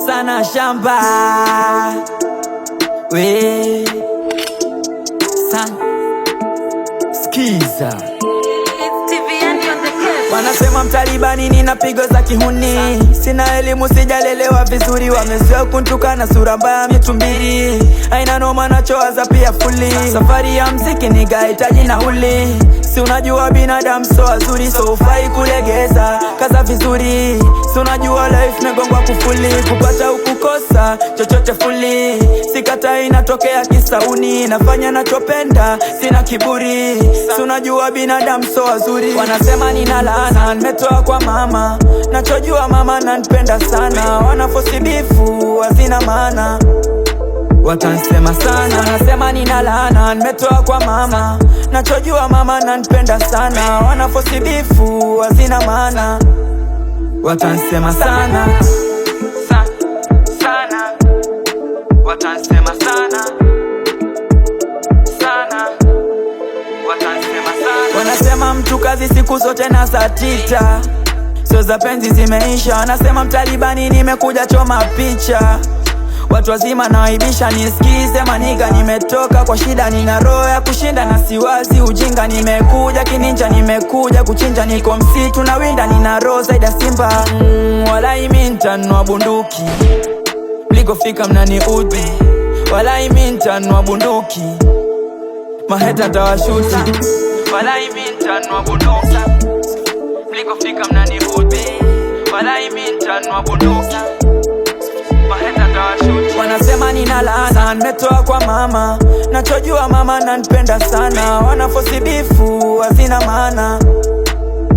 sana shamba we skiza. Wanasema mtalibani nina pigo za kihuni, sina elimu sijalelewa vizuri, wamezoea kuntukana sura mbaya mitumbiri, haina noma nachowaza pia fuli, safari ya mziki nigahitaji nauli, si unajua binadamu so wazuri, so ufai kulegeza kaza vizuri, si unajua life megongwa kufuli, kupata ukukosa chochote fuli, sikata inatokea kisauni, nafanya nachopenda sina kiburi, si unajua binadamu so wazuri. Wanasema nina laana nimetoa kwa mama, nachojua mama nanipenda sana, wanafosibifu hazina maana, watansema sana. Wanasema nina laana nimetoa kwa mama, nachojua mama nanipenda sana, wanafosibifu hazina maana, watansema sana sana, watansema sana sana, watansema sana. Wanasema mtu kazi siku zote na saa tita, sio za penzi zimeisha. Wanasema mtalibani nimekuja choma picha, watu wazima nawaibisha nisikize maniga, nimetoka kwa shida, nina roho ya kushinda na siwazi ujinga, nimekuja kininja, nimekuja kuchinja, niko msitu na winda, nina roho zaidi ya simba. Walai mimi nitanunua bunduki, mlikofika mnani udhi, walai mimi nitanunua bunduki, maheta tawashuti, walai mimi nitanunua bunduki, mlikofika mnani udhi, walai mimi nitanunua bunduki, maheta tawashuti. Wanasema nina laana nimetoa kwa mama, nachojua mama nanipenda sana, wanafosibifu hazina maana,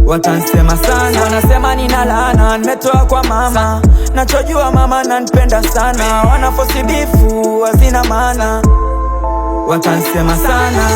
watansema sana. Wanasema nina laana nimetoa kwa mama, nachojua mama nanipenda sana, wanafosibifu hazina maana, watansema sana.